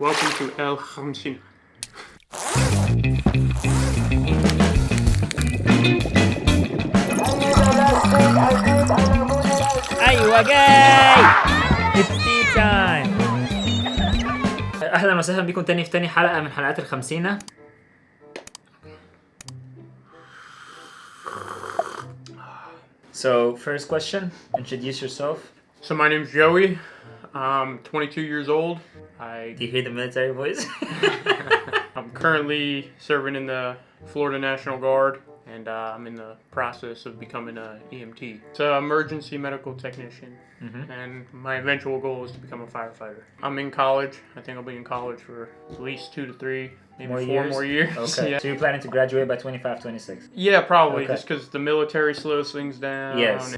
Welcome to El Khamsin. ايوه جاي. It's tea time. اهلا وسهلا بكم تاني في تاني حلقة من حلقات الخمسينة. So first question, introduce yourself. So my name's Joey. I'm 22 years old. Do you hear the military voice? I'm currently serving in the Florida National Guard, and I'm in the process of becoming an EMT. It's an emergency medical technician, and my eventual goal is to become a firefighter. I'm in college. I think I'll be in college for at least 2 to 3, maybe 4 more years. Okay. Yeah. So you're planning to graduate by 25, 26? Yeah, probably, Okay. just because the military slows things down. Yes.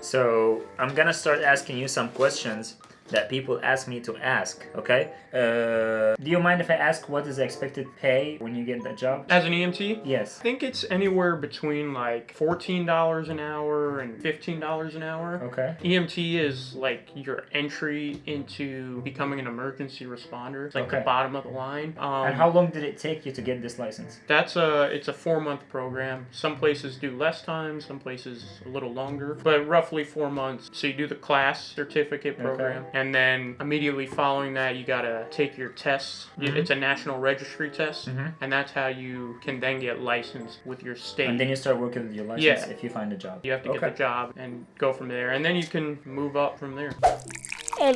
So I'm gonna start asking you some questions that people ask me to ask, okay? Do you mind if I ask what is the expected pay when you get that job? As an EMT? Yes. I think it's anywhere between like $14 an hour and $15 an hour. Okay. EMT is like your entry into becoming an emergency responder. It's like the bottom of the line. And how long did it take you to get this license? It's a 4-month program. Some places do less time, some places a little longer, but roughly 4 months. So you do the class certificate program, and then immediately following that, you gotta take your tests. It's a national registry test, and that's how you can then get licensed with your state. And then you start working with your license if you find a job. You have to get the job and go from there, and then you can move up from there. Now,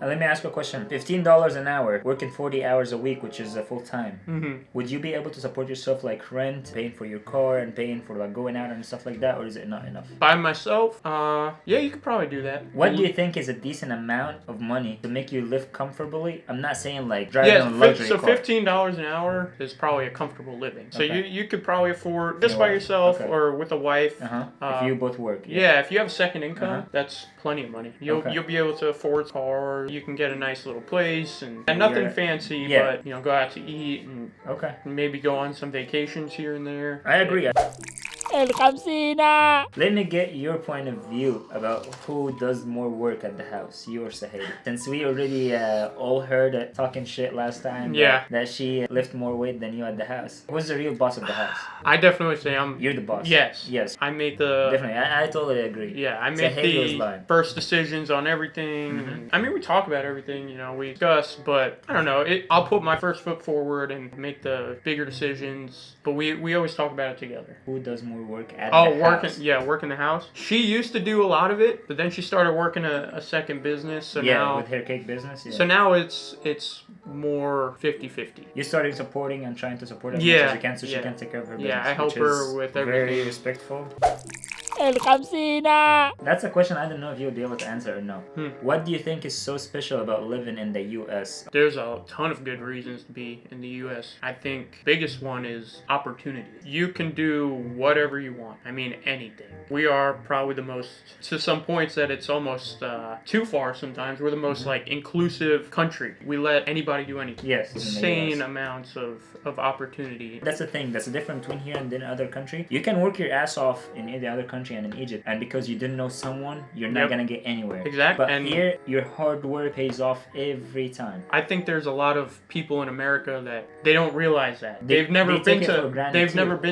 let me ask you a question. $15 an hour, working 40 hours a week, which is full time. Would you be able to support yourself, like rent, paying for your car, and paying for like going out and stuff like that, or is it not enough? By myself, yeah, you could probably do that. What do you think is a decent amount of money to make you live comfortably? I'm not saying like driving a luxury car. So $15 an hour is probably a comfortable living. So you could probably afford just by yourself or with a wife. If you both work. Yeah, if you have a second income, that's plenty of money. You'll be able to afford a car. You can get a nice little place and nothing fancy, but go out to eat and maybe go on some vacations here and there. I agree. Let me get your point of view about who does more work at the house, you or Sahid. Since we already all heard talking shit last time that she lift more weight than you at the house. Who's the real boss of the house? I definitely say You're the boss. Yes. I make the... Definitely. I totally agree. Yeah, I make the first decisions on everything. And, I mean, we talk about everything, we discuss, but I don't know. I'll put my first foot forward and make the bigger decisions, but we always talk about it together. Who does more work at the house? Working the house. She used to do a lot of it, but then she started working a second business. So now, with her cake business. Yeah. So now it's more 50-50. You started supporting and trying to support as much as you can, so she can take care of her business. Yeah, I help her with everything. Very respectful. That's a question I don't know if you'll be able to answer or no. What do you think is so special about living in the U.S.? There's a ton of good reasons to be in the U.S. I think biggest one is opportunity. You can do whatever you want. I mean, anything. We are probably the most, to some points that it's almost too far sometimes, we're the most inclusive country. We let anybody do anything. Yes. Insane amounts of opportunity. That's the thing. That's the difference between here and the other country. You can work your ass off in any other country and in Egypt, and because you didn't know someone, you're not gonna get anywhere. Exactly. But here, your hard work pays off every time. I think there's a lot of people in America that they don't realize that they've never been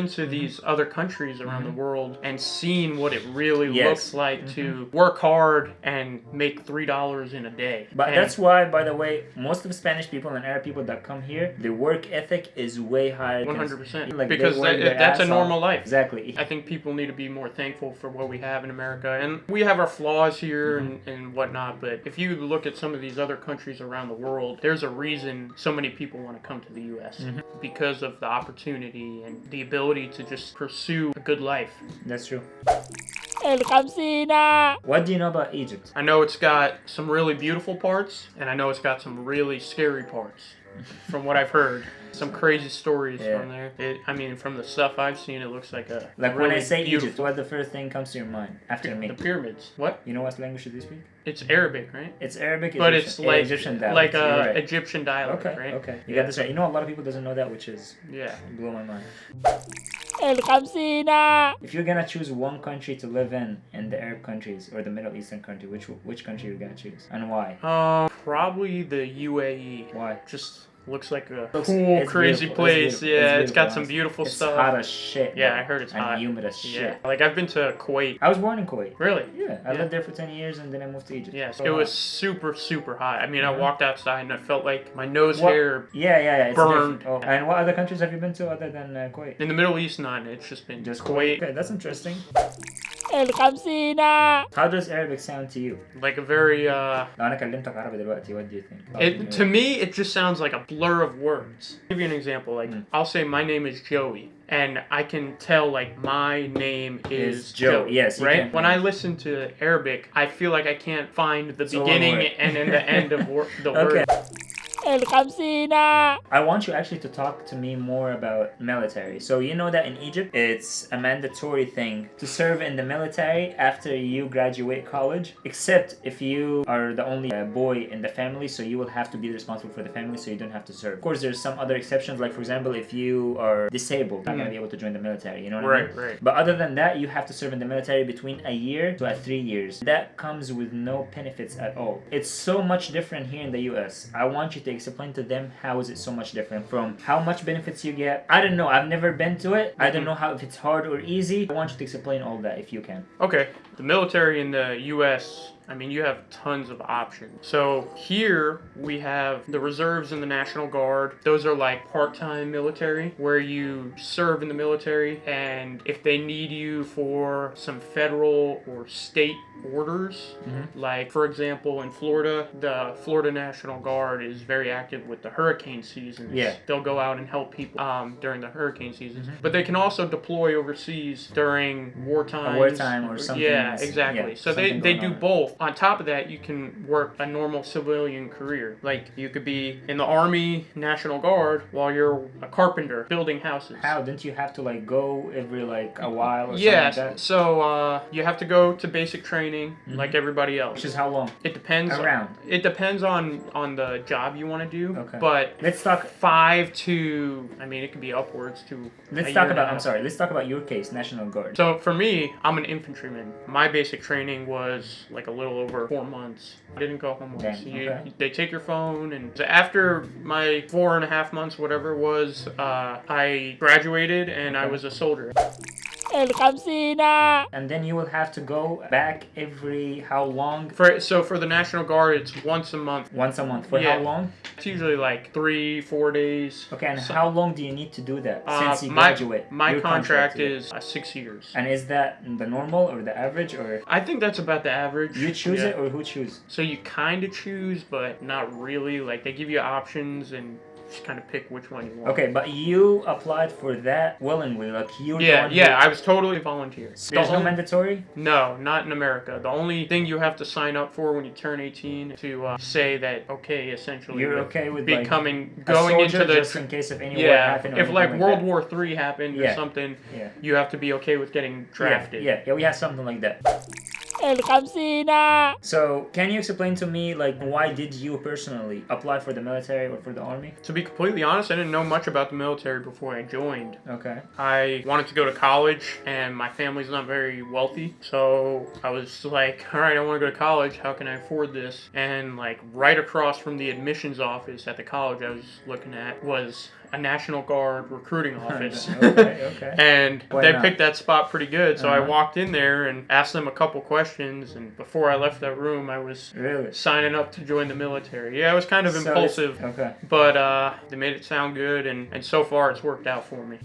to these other countries around the world and seen what it really looks like to work hard and make $3 in a day. But that's why, by the way, most of the Spanish people and Arab people that come here, the work ethic is way higher. 100%. Because that's a normal life. Exactly. I think people need to be more thankful for what we have in America, and we have our flaws here and whatnot, but if you look at some of these other countries around the world, there's a reason so many people want to come to the U.S. Because of the opportunity and the ability to just pursue a good life. That's true. What do you know about Egypt? I know it's got some really beautiful parts, and I know it's got some really scary parts, from what I've heard. some crazy stories from there. I mean, from the stuff I've seen, it looks like a like really when I say beautiful. Egypt, what the first thing comes to your mind after me? The pyramids. What? You know what language do they speak? It's Arabic, right? It's Arabic, but Egyptian, it's like Egyptian dialect. like Right. Egyptian dialect, okay, right? Okay, you got this right. You know, a lot of people doesn't know that, which is blew my mind. If you're gonna choose one country to live in the Arab countries or the Middle Eastern country, which country you're gonna choose and why? Probably the UAE. Why? Just looks like a cool, crazy place. It's got some beautiful stuff. It's hot as shit. Yeah, I heard it's hot. And humid as shit. Yeah. Like, I've been to Kuwait. I was born in Kuwait. Really? Yeah. I lived there for 10 years and then I moved to Egypt. Yes. It was super, super hot. I mean, I walked outside and I felt like my nose hair it's burned. Oh. And what other countries have you been to other than Kuwait? In the Middle East, none. It's just been Kuwait. Okay, that's interesting. How does Arabic sound to you? Like a very لو أنا كلمتك عربي دلوقتي, what do you think? To me, it just sounds like a blur of words. I'll give you an example. Like, I'll say my name is Joey, and I can tell like my name is Joey. Yes, right. When I listen to Arabic, I feel like I can't find the beginning and then the end of the word. I want you actually to talk to me more about military. So you know that in Egypt, it's a mandatory thing to serve in the military after you graduate college, except if you are the only boy in the family, so you will have to be responsible for the family, so you don't have to serve. Of course, there's some other exceptions, like for example, if you are disabled, you're not going to be able to join the military, you know what I mean? Right. But other than that, you have to serve in the military between a year to 3 years. That comes with no benefits at all. It's so much different here in the US. I want you to explain to them how is it so much different from how much benefits you get. I don't know. I've never been to it. I don't know how if it's hard or easy. I want you to explain all that if you can. Okay. The military in the US, I mean, you have tons of options. So here we have the reserves and the National Guard. Those are like part-time military where you serve in the military, and if they need you for some federal or state orders, like for example in Florida, the Florida National Guard is very active with the hurricane seasons. Yeah. They'll go out and help people during the hurricane seasons. But they can also deploy overseas during wartime. A wartime or something. Yeah, exactly. Yeah, so they do both. On top of that, you can work a normal civilian career. Like, you could be in the Army National Guard while you're a carpenter building houses. How? Didn't you have to like go every like a while or something like that? So you have to go to basic training like everybody else. Which is how long? It depends. It depends on the job you want to do. Okay. But let's talk 5 to, I mean, it could be upwards to. Let's talk about your case, National Guard. So for me, I'm an infantryman. My basic training was like a little over 4 months. I didn't go home once. They take your phone, and after my 4.5 months, whatever it was, I graduated and I was a soldier. And then you will have to go back every how long? For the National Guard, it's once a month. Once a month. For how long? It's usually like 3-4 days. Okay, and how long do you need to do that since you graduate? My contract is 6 years. And is that the normal or the average, or? I think that's about the average. You choose it, or who choose? So you kind of choose, but not really. Like, they give you options and just kind of pick which one you want. Okay, but you applied for that willingly, like you. I was totally volunteer. There's no mandatory? No, not in America. The only thing you have to sign up for when you turn 18 to say that essentially you're okay with becoming like going soldier, into the just in case if any war happened. If like World War III happened or something, you have to be okay with getting drafted. Yeah, we have something like that. So, can you explain to me, like, why did you personally apply for the military or for the army? To be completely honest, I didn't know much about the military before I joined. Okay. I wanted to go to college, and my family's not very wealthy, so I was like, all right, I want to go to college. How can I afford this? And, like, right across from the admissions office at the college I was looking at was a National Guard recruiting office. Okay. And they picked that spot pretty good, so I walked in there and asked them a couple questions, and before I left that room, I was signing up to join the military. Yeah, it was kind of impulsive, but they made it sound good, and so far it's worked out for me.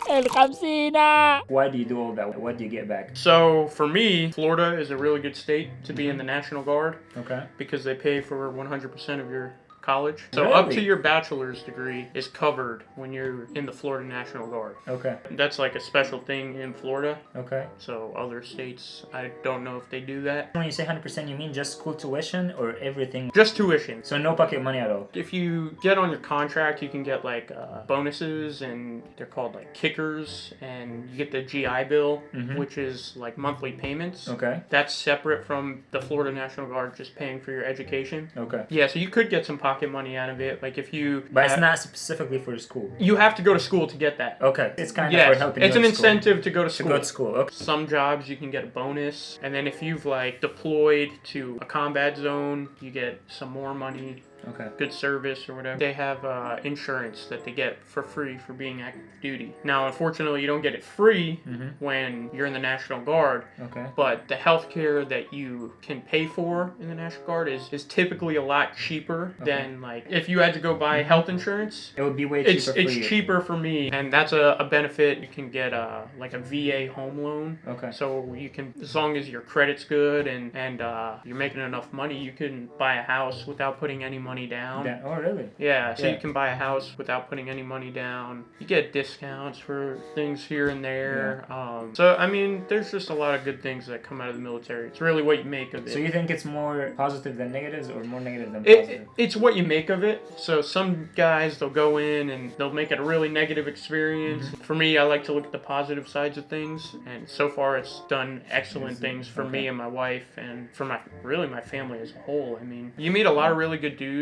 Why do you do all that? What do you get back? So for me, Florida is a really good state to be in the National Guard. Okay. Because they pay for 100% of your college. So really? Up to your bachelor's degree is covered when you're in the Florida National Guard. Okay. That's like a special thing in Florida. Okay. So other states, I don't know if they do that. When you say 100%, you mean just school tuition or everything? Just tuition. So no pocket money at all? If you get on your contract, you can get like bonuses, and they're called like kickers, and you get the GI Bill, which is like monthly payments. Okay. That's separate from the Florida National Guard just paying for your education. Okay. Yeah, so you could get some pocket money out of it. Like if you... But it's not specifically for school. You have to go to school to get that. Okay. It's kind of for helping it's you an incentive to go to school. To go to school, okay. Some jobs you can get a bonus, and then if you've like deployed to a combat zone, you get some more money. Okay. Good service or whatever. They have insurance that they get for free for being active duty. Now, unfortunately, you don't get it free when you're in the National Guard. Okay. But the health care that you can pay for in the National Guard is typically a lot cheaper than like if you had to go buy health insurance. It would be way cheaper for you. It's cheaper for me, and that's a benefit. You can get like a VA home loan. Okay. So you can, as long as your credit's good and you're making enough money, you can buy a house without putting any money down. Oh, really? Yeah, so you can buy a house without putting any money down. You get discounts for things here and there. Yeah. So, I mean, there's just a lot of good things that come out of the military. It's really what you make of it. So you think it's more positive than negatives, or more negative than positive? It's what you make of it. So some guys, they'll go in and they'll make it a really negative experience. For me, I like to look at the positive sides of things. And so far, it's done excellent things for me and my wife, and for my family as a whole. I mean, you meet a lot of really good dudes.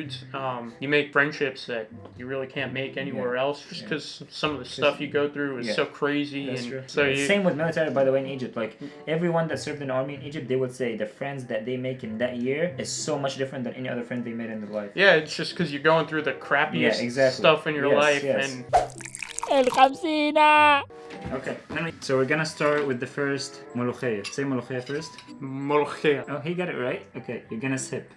You make friendships that you really can't make anywhere else, just because some of the stuff you go through is so crazy. That's and true. So same with military, by the way, in Egypt. Like everyone that served in the army in Egypt, they would say the friends that they make in that year is so much different than any other friend they made in their life. Yeah, it's just because you're going through the crappiest stuff in your life. And Okay, so we're gonna start with the first ملوخية. Say ملوخية first. ملوخية. Oh, he got it right? Okay, you're gonna sip.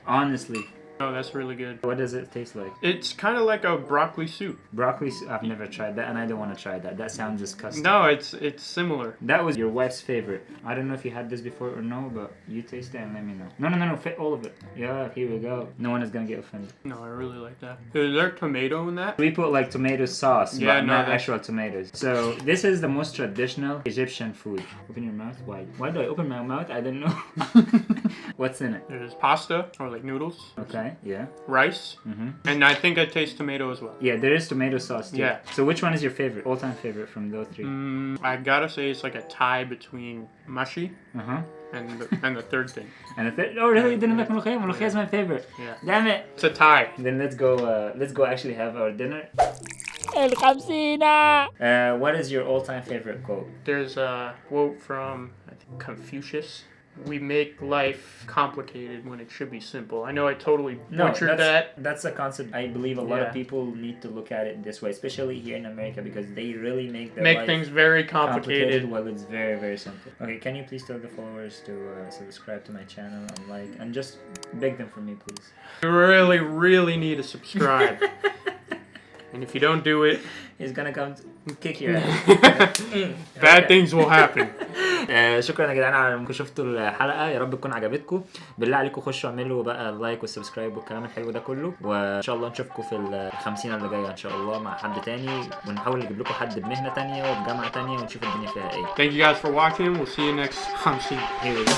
Honestly. Oh, that's really good. What does it taste like? It's kind of like a broccoli soup. Broccoli soup? I've never tried that, and I don't want to try that. That sounds disgusting. No, it's similar. That was your wife's favorite. I don't know if you had this before or no, but you taste it and let me know. No, fit all of it. Yeah, here we go. No one is gonna get offended. No, I really like that. Is there tomato in that? We put like tomato sauce, yeah, but not actual tomatoes. So this is the most traditional Egyptian food. Open your mouth. Why? Why do I open my mouth? I don't know. What's in it? There's pasta, or like noodles. Okay, yeah. Rice. And I think I taste tomato as well. Yeah, there is tomato sauce too. Yeah. So which one is your favorite? All-time favorite from those three? I gotta say it's like a tie between mashi and the third thing. And the third? Oh, really? You didn't like ملوخية? ملوخية is my favorite. Yeah. Damn it. It's a tie. Then let's go actually have our dinner. What is your all-time favorite quote? There's a quote from, I think, Confucius. We make life complicated when it should be simple. I know I totally butchered that. That's a concept I believe a lot of people need to look at it this way, especially here in America, because they really make their life things very complicated. While it's very, very simple. Okay, can you please tell the followers to subscribe to my channel and like, and just beg them for me, please. You really, really need to subscribe. And if you don't do it, he's gonna come kick your ass. Bad things will happen. شكرا يا جدعان على انكم شفتوا الحلقه، يا رب تكون عجبتكم. بالله عليكم خشوا اعملوا بقى اللايك والسبسكرايب والكلام الحلو ده كله، وان شاء الله نشوفكم في ال50 اللي جايه ان شاء الله مع حد تاني، ونحاول نجيب لكم حد بمهنه تانيه وبجامعه تانيه ونشوف الدنيا فيها ايه. Thank you guys for watching. We'll see you next 50. Here we go.